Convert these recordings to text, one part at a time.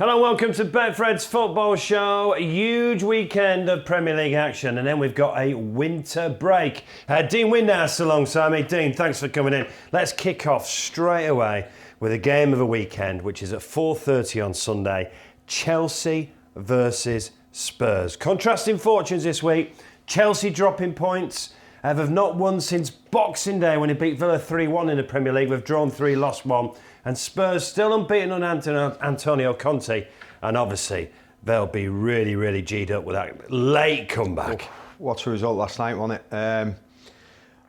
Hello and welcome to Betfred's Football Show. A huge weekend of Premier League action, and then we've got a winter break. Dean Windass alongside me. Dean, thanks for coming in. Let's kick off straight away with a game of a weekend, which is at 4:30 on Sunday. Chelsea versus Spurs. Contrasting fortunes this week. Chelsea dropping points. Have not won since Boxing Day when they beat Villa 3-1 in the Premier League. We've drawn 3, lost 1. And Spurs still unbeaten on Antonio Conte. And obviously, they'll be really, really G'd up with that late comeback. What a result last night, wasn't it?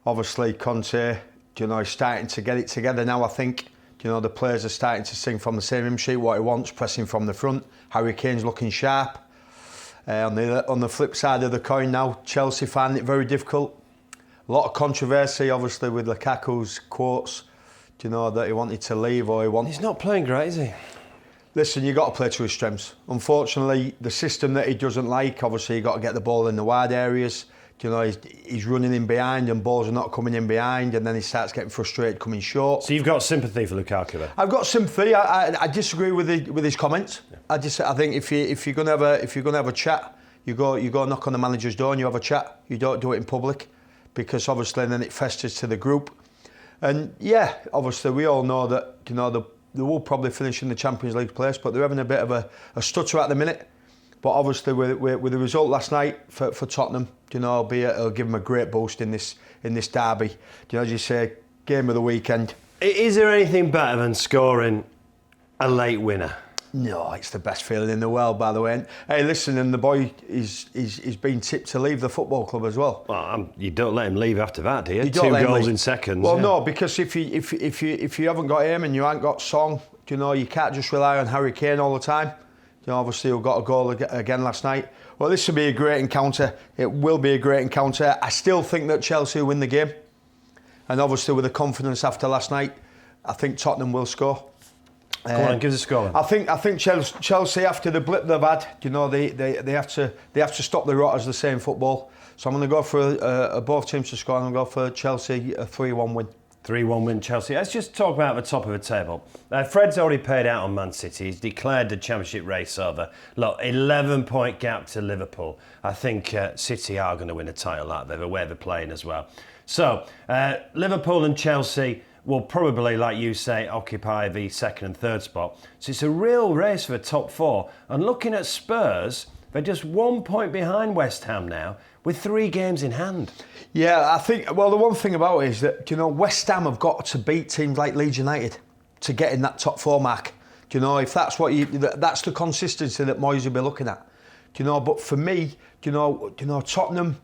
Obviously, Conte, he's starting to get it together now, I think. The players are starting to sing from the same hymn sheet what he wants, pressing from the front. Harry Kane's looking sharp. On the flip side of the coin now, Chelsea find it very difficult. A lot of controversy, obviously, with Lukaku's quotes. That he wanted to leave or He's not playing great, is he? Listen, you've got to play to his strengths. Unfortunately, the system that he doesn't like, obviously, you've got to get the ball in the wide areas. He's running in behind and balls are not coming in behind, and then he starts getting frustrated coming short. So you've got sympathy for Lukaku then? I've got sympathy. I disagree with his comments. I think if you're gonna have a chat, you go knock on the manager's door and you have a chat. You don't do it in public, because obviously then it festers to the group. And yeah, obviously we all know that they will probably finish in the Champions League place, but they're having a bit of a stutter at the minute. But obviously with the result last night for Tottenham, it'll give them a great boost in this derby. As you say, game of the weekend. Is there anything better than scoring a late winner? No, it's the best feeling in the world, by the way. And, hey, listen, and the boy is been tipped to leave the football club as well. Well, you don't let him leave after that, do you? 2 goals in seconds. Well, yeah. No, because if you haven't got him and you haven't got Song, you can't just rely on Harry Kane all the time. Obviously, he got a goal again last night. Well, this will be a great encounter. It will be a great encounter. I still think that Chelsea will win the game, and obviously with the confidence after last night, I think Tottenham will score. Come on, give us a score. I think Chelsea, after the blip they've had, they have to stop the rot, as they say in football. So I'm going to go for both teams to score. I'm going to go for Chelsea a 3-1 win. 3-1 win Chelsea. Let's just talk about the top of the table. Fred's already paid out on Man City. He's declared the Championship race over. Look, 11-point gap to Liverpool. I think City are going to win a title out there, the way they're playing as well. So, Liverpool and Chelsea will probably, like you say, occupy the second and third spot. So it's a real race for the top 4. And looking at Spurs, they're just 1 point behind West Ham now, with 3 games in hand. Yeah, I think, well, the one thing about it is that, West Ham have got to beat teams like Leeds United to get in that top 4 mark. If that's that's the consistency that Moyes will be looking at. But for me, Tottenham,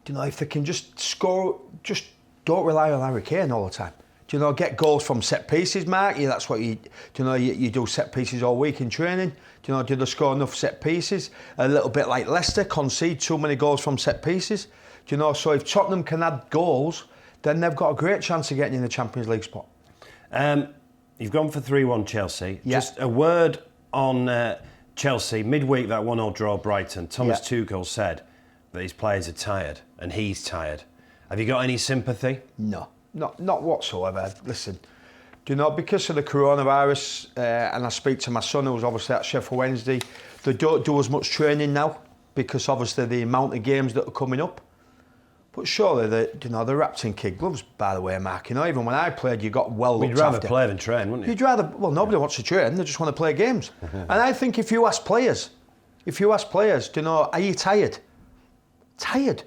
if they can just score, just don't rely on Harry Kane all the time. Get goals from set pieces, Mark. Yeah, that's what you do set pieces all week in training. Do they score enough set pieces? A little bit like Leicester, concede too many goals from set pieces. So if Tottenham can add goals, then they've got a great chance of getting in the Champions League spot. You've gone for 3-1 Chelsea. Yeah. Just a word on Chelsea. Midweek, that 1-1 draw Brighton. Thomas Tuchel said that his players are tired and he's tired. Have you got any sympathy? No. Not whatsoever. Listen, because of the coronavirus, and I speak to my son who's obviously at Sheffield Wednesday, they don't do as much training now because obviously the amount of games that are coming up. But surely they're wrapped in kid gloves, by the way, Mark. Even when I played, you got well looked after. You'd rather play than train, wouldn't you? You'd rather. Well, nobody wants to train. They just want to play games. And I think if you ask players, are you tired? Tired.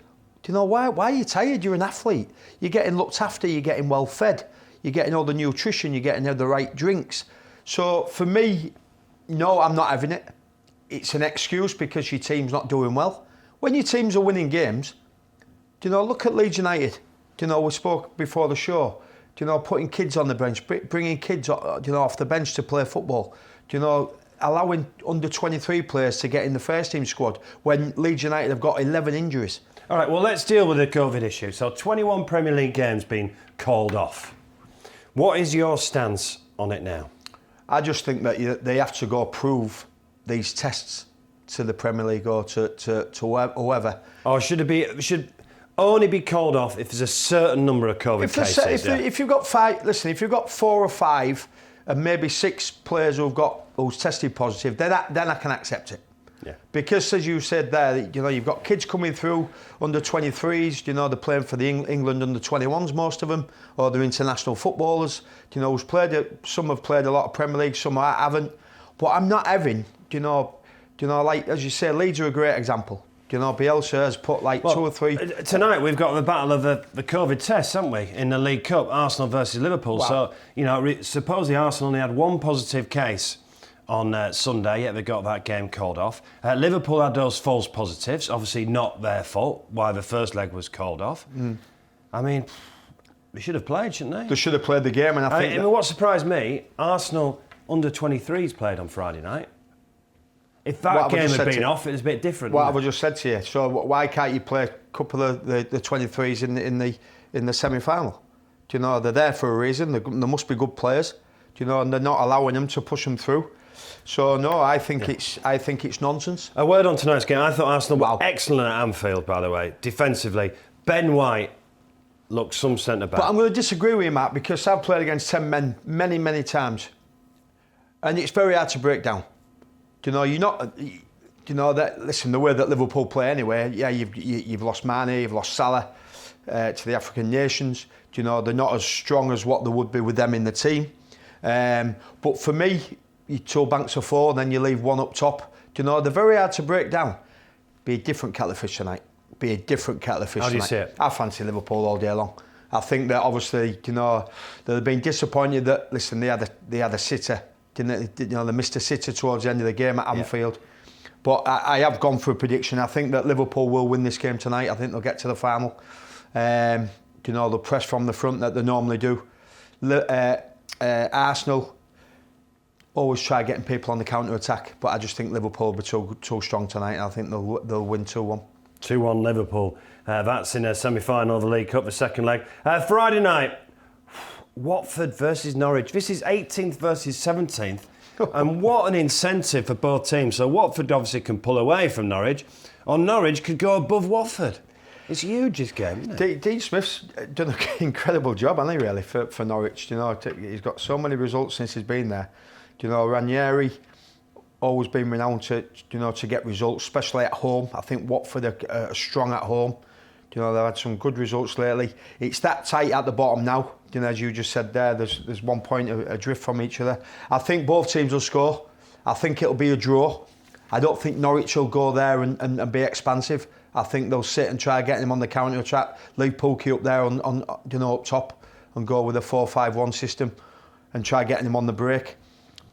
Why are you tired? You're an athlete. You're getting looked after, you're getting well fed, you're getting all the nutrition, you're getting the right drinks. So for me, no, I'm not having it. It's an excuse because your team's not doing well. When your teams are winning games, look at Leeds United. We spoke before the show. Putting kids on the bench, bringing kids off the bench to play football. Allowing under 23 players to get in the first team squad when Leeds United have got 11 injuries. All right, well, let's deal with the COVID issue. So 21 Premier League games being called off. What is your stance on it now? I just think that they have to go prove these tests to the Premier League or to whoever. Or should only be called off if there's a certain number of COVID cases? If you've got 5, listen, if you've got 4 or 5 and maybe 6 players who's tested positive, then I can accept it. Yeah. Because as you said there, you've got kids coming through under 23s. They're playing for the England under 21s, most of them, or they're international footballers. Who's played. Some have played a lot of Premier League, some haven't. But I'm not having. Like as you say, Leeds are a great example. Bielsa has put 2 or 3. Tonight we've got the battle of the COVID tests, haven't we, in the League Cup, Arsenal versus Liverpool. Wow. So, supposedly Arsenal only had 1 positive case on Sunday, yet they got that game called off. Liverpool had those false positives, obviously not their fault, why the first leg was called off. I mean, they should have played, shouldn't they? They should have played the game, and I think... what surprised me, Arsenal under 23s played on Friday night. If that game had been off, it was a bit different. What have I just said to you? So why can't you play a couple of the 23s in the semi-final? They're there for a reason. There must be good players. And they're not allowing them to push them through. So no, I think it's nonsense. A word on tonight's game. I thought Arsenal were excellent at Anfield, by the way, defensively. Ben White looked some centre back. But I'm going to disagree with you, Matt, because I've played against 10 men many times, and it's very hard to break down. You're not. That. Listen, the way that Liverpool play anyway. Yeah, you've lost Mane, you've lost Salah to the African nations. They're not as strong as what they would be with them in the team. But for me, you 2 banks of 4, then you leave 1 up top. They're very hard to break down. Be a different kettle of fish tonight. Be a different kettle of fish tonight. How do you see it? I fancy Liverpool all day long. I think that obviously, they've been disappointed that, listen, they had a sitter, didn't they? They missed a sitter towards the end of the game at Anfield. Yeah. But I have gone for a prediction. I think that Liverpool will win this game tonight. I think they'll get to the final. They'll press from the front that they normally do. Arsenal always try getting people on the counter-attack, but I just think Liverpool will be too strong tonight, and I think they'll win 2-1. 2-1 Liverpool. That's in a semi-final of the League Cup, the second leg. Friday night, Watford versus Norwich. This is 18th versus 17th, and what an incentive for both teams. So Watford obviously can pull away from Norwich, or Norwich could go above Watford. It's huge, this game, isn't it? Dean Smith's done an incredible job, hasn't he, really, for Norwich. He's got so many results since he's been there. Ranieri, always been renowned to get results, especially at home. I think Watford are strong at home. They've had some good results lately. It's that tight at the bottom now. As you just said there, there's 1 point adrift from each other. I think both teams will score. I think it'll be a draw. I don't think Norwich will go there and be expansive. I think they'll sit and try getting him on the counter-attack, leave Pookie up there on up top, and go with a 4-5-1 system and try getting him on the break.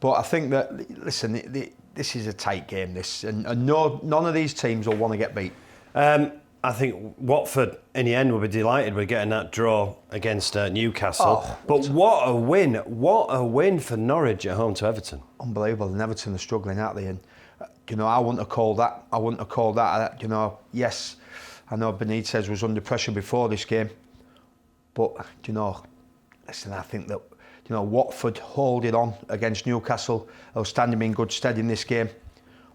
But I think that, listen, this is a tight game, and none of these teams will want to get beat. I think Watford, in the end, will be delighted with getting that draw against Newcastle. But what a win. What a win for Norwich at home to Everton. Unbelievable. And Everton are struggling, aren't they? And, I wouldn't have called that. Yes, I know Benitez was under pressure before this game. But, listen, I think that, Watford holding on against Newcastle. They'll stand him in good stead in this game.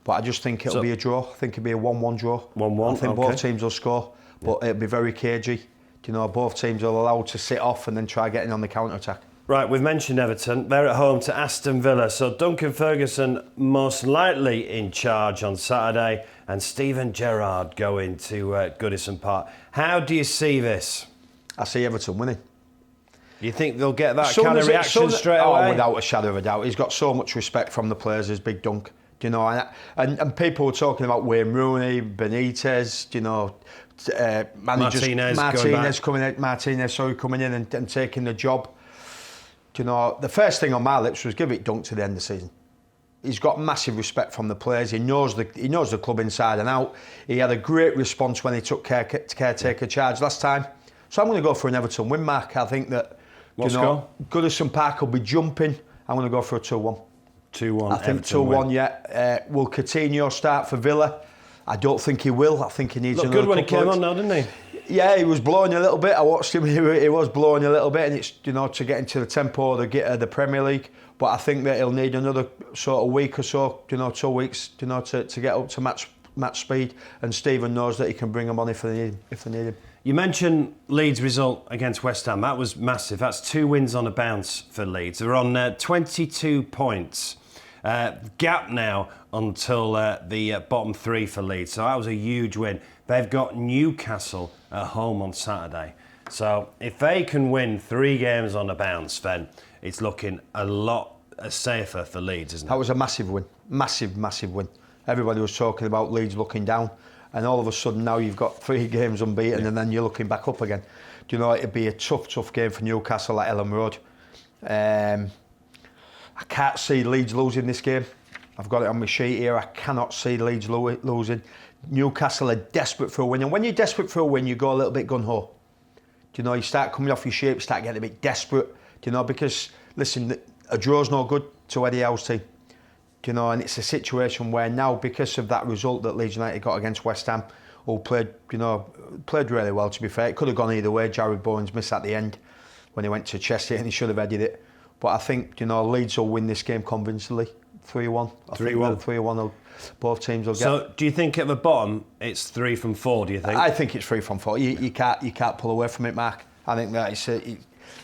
But I just think it'll be a draw. I think it'll be a 1-1 draw. 1-1, I think both teams will score, but it'll be very cagey. Both teams will allow to sit off and then try getting on the counter-attack. Right, we've mentioned Everton. They're at home to Aston Villa. So Duncan Ferguson most likely in charge on Saturday, and Steven Gerrard going to Goodison Park. How do you see this? I see Everton winning. You think they'll get that kind of reaction straight away? Without a shadow of a doubt. He's got so much respect from the players, as Big Dunk. And people were talking about Wayne Rooney, Benitez, Martinez coming in and taking the job. The first thing on my lips was give it Dunk to the end of the season. He's got massive respect from the players. He knows the club inside and out. He had a great response when he took caretaker charge last time. So I'm going to go for an Everton win, Mark. I think that Goodison Park will be jumping. I'm going to go for a 2-1. 2-1. I think 2-1. Yeah. Will Coutinho start for Villa? I don't think he will. I think he needs another good when he came on now, didn't he? Yeah, he was blowing a little bit. I watched him. He was blowing a little bit, and it's to get into the tempo of the Premier League. But I think that he'll need another sort of week or so, 2 weeks, to get up to match speed. And Stephen knows that he can bring him on if they need him. You mentioned Leeds' result against West Ham. That was massive. That's 2 wins on a bounce for Leeds. They're on 22 points. Gap now until the bottom 3 for Leeds. So that was a huge win. They've got Newcastle at home on Saturday. So if they can win 3 games on a bounce, then it's looking a lot safer for Leeds, isn't it? That was a massive win. Massive, massive win. Everybody was talking about Leeds looking down. And all of a sudden now you've got 3 games unbeaten and then you're looking back up again. Do you know, it'd be a tough game for Newcastle at Ellen Road. I can't see Leeds losing this game. I've got it on my sheet here. I cannot see Leeds losing. Newcastle are desperate for a win. And when you're desperate for a win, you go a little bit gun-ho. Do you know, you start coming off your shape, start getting a bit desperate. Do you know, because, listen, a draw's no good to Eddie Howe's team. Do you know, and it's a situation where now, because of that result that Leeds United got against West Ham, who played really well, to be fair. It could have gone either way. Jared Bowen's missed at the end when he went to Chester and he should have headed it. But I think, you know, Leeds will win this game convincingly. 3-1. 3-1. 3-1. Both teams will get. So do you think at the bottom it's 3 from 4, do you think? I think it's 3 from 4. You can't pull away from it, Mark. I think that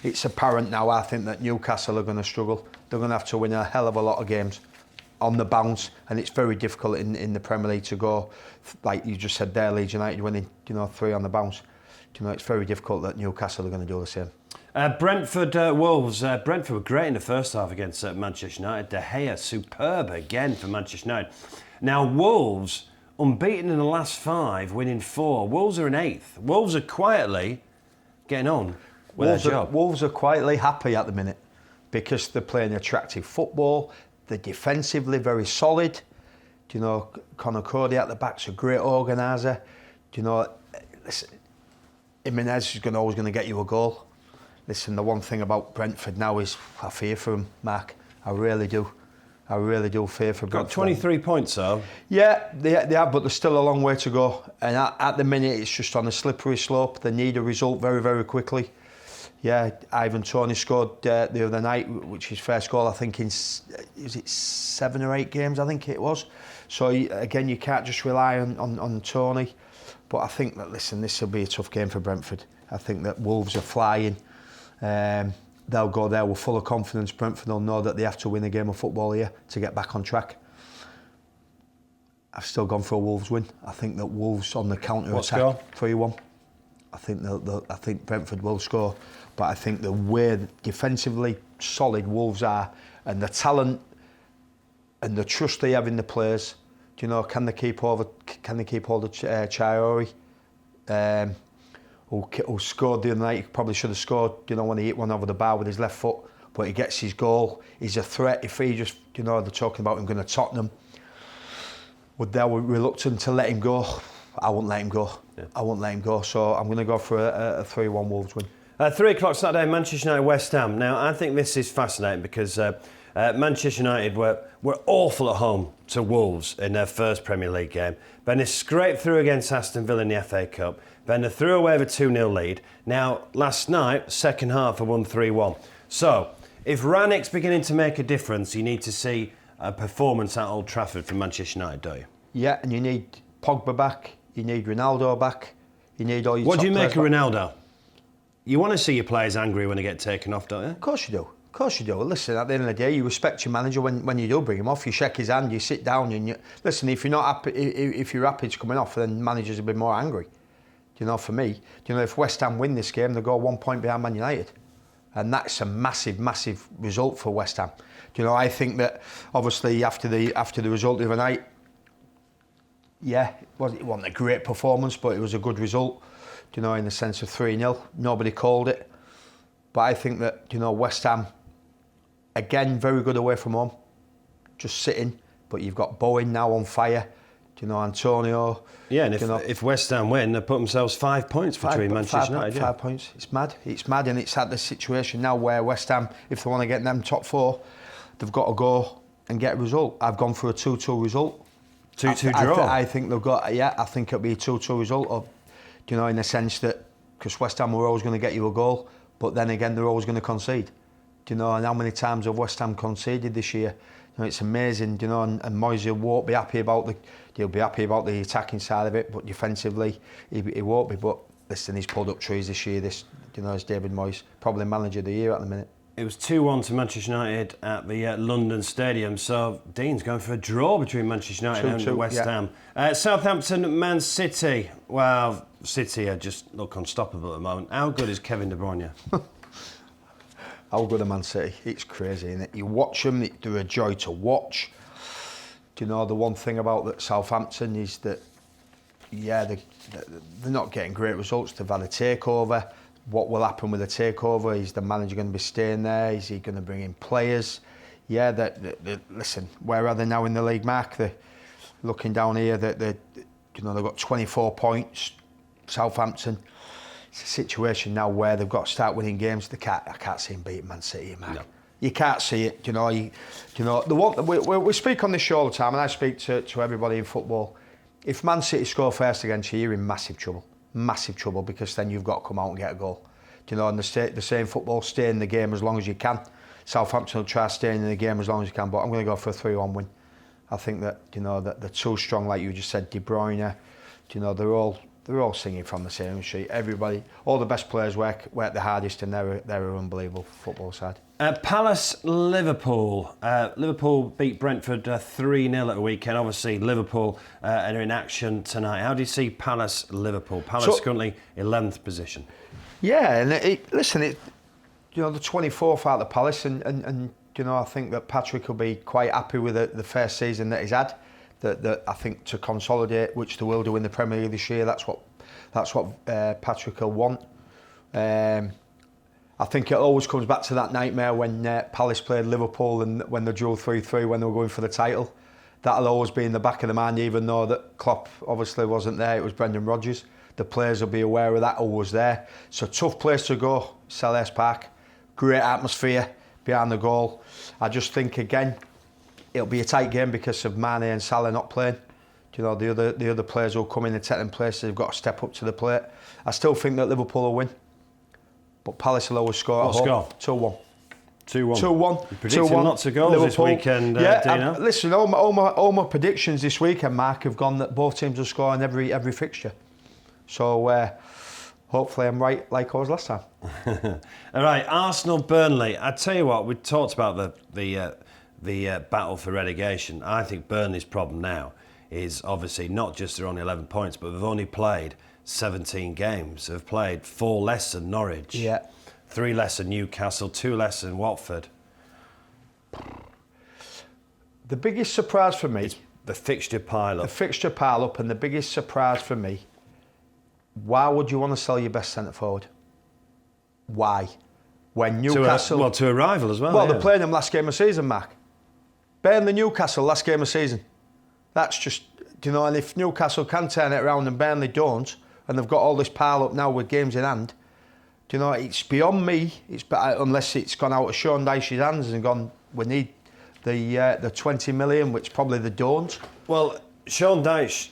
it's apparent now. I think that Newcastle are going to struggle. They're going to have to win a hell of a lot of games on the bounce, and it's very difficult in the Premier League to go, like you just said there, Leeds United winning, 3 on the bounce. It's very difficult that Newcastle are going to do the same. Brentford Wolves. Brentford were great in the first half against Manchester United. De Gea, superb again for Manchester United. Now Wolves, unbeaten in the last 5, winning 4. Wolves are in 8th. Wolves are quietly getting on with their job. Wolves are quietly happy at the minute because they're playing attractive football. They're defensively very solid. Conor Cody at the back's a great organiser. Listen, Jimenez is always going to get you a goal. Listen, the one thing about Brentford now is I fear for them, Mark. I really do. I really do fear for Brentford. Got 23 points, though. Yeah, they have, but there's still a long way to go. And at the minute, it's just on a slippery slope. They need a result very, very quickly. Yeah, Ivan Toney scored the other night, which is his first goal, I think, in 7 or 8 games, I think it was. So, again, you can't just rely on Toney. But I think that, listen, this will be a tough game for Brentford. I think that Wolves are flying. They'll go there with full of confidence. Brentford will know that they have to win a game of football here to get back on track. I've still gone for a Wolves win. I think that Wolves on the counter-attack, 3-1. I think Brentford will score. But I think the way defensively solid Wolves are and the talent and the trust they have in the players, can they keep hold of Chaori, who scored the other night? He probably should have scored, when he hit one over the bar with his left foot, but he gets his goal. He's a threat. If he just, they're talking about him going to Tottenham, they were reluctant to let him go. I won't let him go. Yeah. I won't let him go. So I'm going to go for a 3-1 Wolves win. 3 o'clock Saturday, Manchester United, West Ham. Now, I think this is fascinating because Manchester United were awful at home to Wolves in their first Premier League game. Then they scraped through against Aston Villa in the FA Cup. Then they threw away with a 2-0 lead. Now, last night, second half, they won 3-1. So, if Rannick's beginning to make a difference, you need to see a performance at Old Trafford from Manchester United, don't you? Yeah, and you need Pogba back. You need Ronaldo back. You need all your What do you make of Ronaldo? You want to see your players angry when they get taken off, don't you? Of course you do. Of course you do. Listen, at the end of the day, you respect your manager when you do bring him off. You shake his hand, you sit down, and listen. If you're not happy, if you're happy it's coming off, then managers will be more angry. For me, if West Ham win this game, they go 1 point behind Man United, and that's a massive, massive result for West Ham. I think that obviously after the result the other night, yeah, it wasn't a great performance, but it was a good result. In the sense of 3-0, nobody called it. But I think that, West Ham, again, very good away from home, just sitting. But you've got Bowen now on fire, Antonio. Yeah, and if West Ham win, they put themselves 5 points between Manchester United. 5 points. It's mad, and it's at the situation now where West Ham, if they want to get them top 4, they've got to go and get a result. I've gone for a 2-2 result. 2-2 draw? I think they've got, I think it'll be a 2-2 result. In the sense that, because West Ham were always going to get you a goal, but then again, they're always going to concede. And how many times have West Ham conceded this year? It's amazing, and Moyes won't be happy about he'll be happy about the attacking side of it, but defensively, he won't be. But listen, he's pulled up trees this year. As David Moyes, probably manager of the year at the minute. It was 2-1 to Manchester United at the London Stadium. So Dean's going for a draw between Manchester United and West Ham. Southampton, Man City. Well, City just look unstoppable at the moment. How good is Kevin De Bruyne? How good are Man City? It's crazy, isn't it? You watch them, they're a joy to watch. Do you know the one thing about Southampton is that, they're not getting great results. They've had a takeover. What will happen with the takeover? Is the manager going to be staying there? Is he going to bring in players? Listen, where are they now in the league, Mark? They're looking down here. They've got 24 points. Southampton. It's a situation now where they've got to start winning games. I can't see them beating Man City, Mark. No. You can't see it. We speak on this show all the time, and I speak to everybody in football. If Man City score first against you, you're in massive trouble, because then you've got to come out and get a goal. And the same football, stay in the game as long as you can. Southampton will try staying in the game as long as you can, but I'm going to go for a 3-1 win. I think that that they're too strong, like you just said. De Bruyne, they're all singing from the same sheet. Everybody, all the best players work the hardest, and they're an unbelievable football side. Palace, Liverpool. Liverpool beat Brentford 3-0 at the weekend. Obviously, Liverpool are in action tonight. How do you see Palace, Liverpool? Palace currently 11th position. Yeah, and the 24th out of Palace, and I think that Patrick will be quite happy with the first season that he's had. That I think to consolidate, which they will do in the Premier League this year. That's what Patrick will want. I think it always comes back to that nightmare when Palace played Liverpool and when they drew 3-3 when they were going for the title. That'll always be in the back of the mind, even though that Klopp obviously wasn't there. It was Brendan Rodgers. The players will be aware of that, always there. So tough place to go, Selhurst Park. Great atmosphere behind the goal. I just think again, it'll be a tight game because of Mane and Salah not playing. The other players will come in and take them places. They've got to step up to the plate. I still think that Liverpool will win. But Palace will always score at home. 2-1. 2-1. Predicting lots of goals Liverpool. This weekend, Dino. Listen, all my predictions this weekend, Mark, have gone that both teams will score in every fixture. So hopefully I'm right like I was last time. All right, Arsenal, Burnley. I tell you what, we talked about the battle for relegation. I think Burnley's problem now is obviously not just they're on 11 points, but they've only played 17 games. They've played 4 less than Norwich, 3 less than Newcastle, 2 less than Watford. The biggest surprise for me... It's the fixture pile-up. The fixture pile-up, and the biggest surprise for me, why would you want to sell your best centre-forward? Why? When Newcastle... To a rival as well. Well, they're playing them last game of season, Mark. Burnley, Newcastle, last game of season. That's just... and if Newcastle can turn it around and Burnley don't, and they've got all this pile-up now with games in hand, it's beyond me. Unless it's gone out of Sean Dyche's hands and gone, we need the 20 million, which probably they don't. Well, Sean Dyche,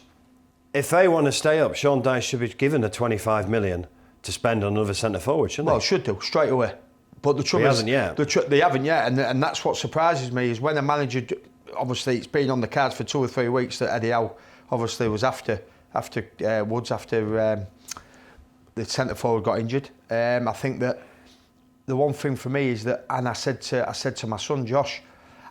if they want to stay up, Sean Dyche should be given the 25 million to spend on another centre-forward, shouldn't they? Well, should do, straight away. But the trouble is... They haven't yet, and that's what surprises me, is when a manager... Obviously, it's been on the cards for 2 or 3 weeks that Eddie Howe obviously was after Woods, after the centre-forward got injured. I think that the one thing for me is that, and I said to my son Josh,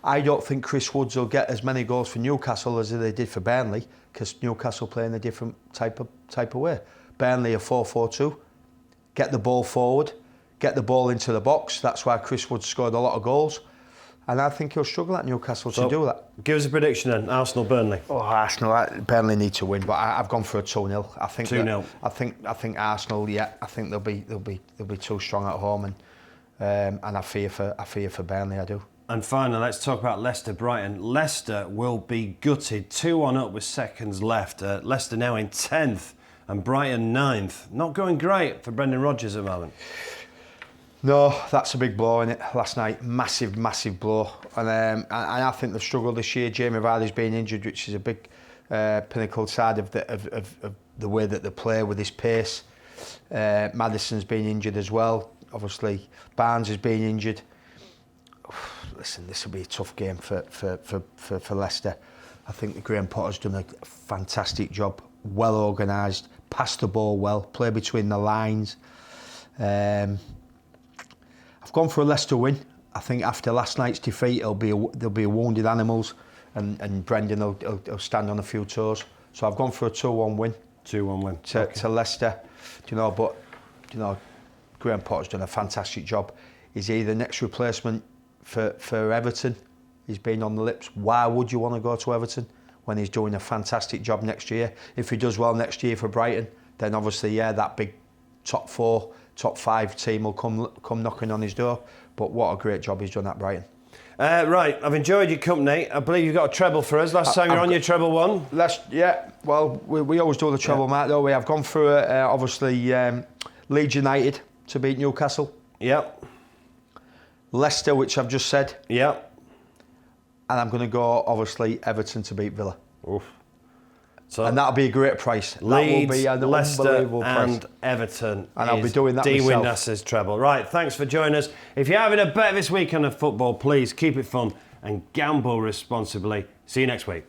I don't think Chris Woods will get as many goals for Newcastle as they did for Burnley, because Newcastle play in a different type of way. Burnley are 4-4-2, get the ball forward, get the ball into the box. That's why Chris Woods scored a lot of goals. And I think he'll struggle at Newcastle to do that. Give us a prediction then, Arsenal-Burnley. Burnley need to win, but I've gone for a 2-0. I think 2-0. I think Arsenal. I think they'll be too strong at home, and I fear for Burnley. I do. And finally, let's talk about Leicester-Brighton. Leicester will be gutted. 2-1 up with seconds left. Leicester now in 10th, and Brighton 9th. Not going great for Brendan Rodgers at the moment. No, that's a big blow, innit? Last night, massive blow, and I think they've struggled this year. Jamie Vardy's been injured, which is a big pinnacle side of the way that they play with his pace. Maddison's been injured as well. Obviously, Barnes has been injured. Listen, this will be a tough game for Leicester. I think that Graham Potter's done a fantastic job well organised, pass the ball well, play between the lines. I've gone for a Leicester win. I think after last night's defeat, there'll be wounded animals, and Brendan will stand on a few toes. So I've gone for a 2-1 win. 2-1 win. To Leicester. But Graham Potter's done a fantastic job. Is he the next replacement for Everton? He's been on the lips. Why would you want to go to Everton when he's doing a fantastic job next year? If he does well next year for Brighton, then obviously, that big top 4, top 5 team will come knocking on his door. But what a great job he's done at Brighton. Right, I've enjoyed your company. I believe you've got a treble for us. Last time you were on your treble one. Well, we always do the treble, Mark, don't we? I've gone through, obviously, Leeds United to beat Newcastle. Yep. Leicester, which I've just said. Yep. And I'm going to go, obviously, Everton to beat Villa. Oof. So and that'll be a great price. Leeds, that will be an Leicester unbelievable price. and Everton. And I'll be doing that Dean myself. Windass's treble. Right, thanks for joining us. If you're having a bet this weekend of football, please keep it fun and gamble responsibly. See you next week.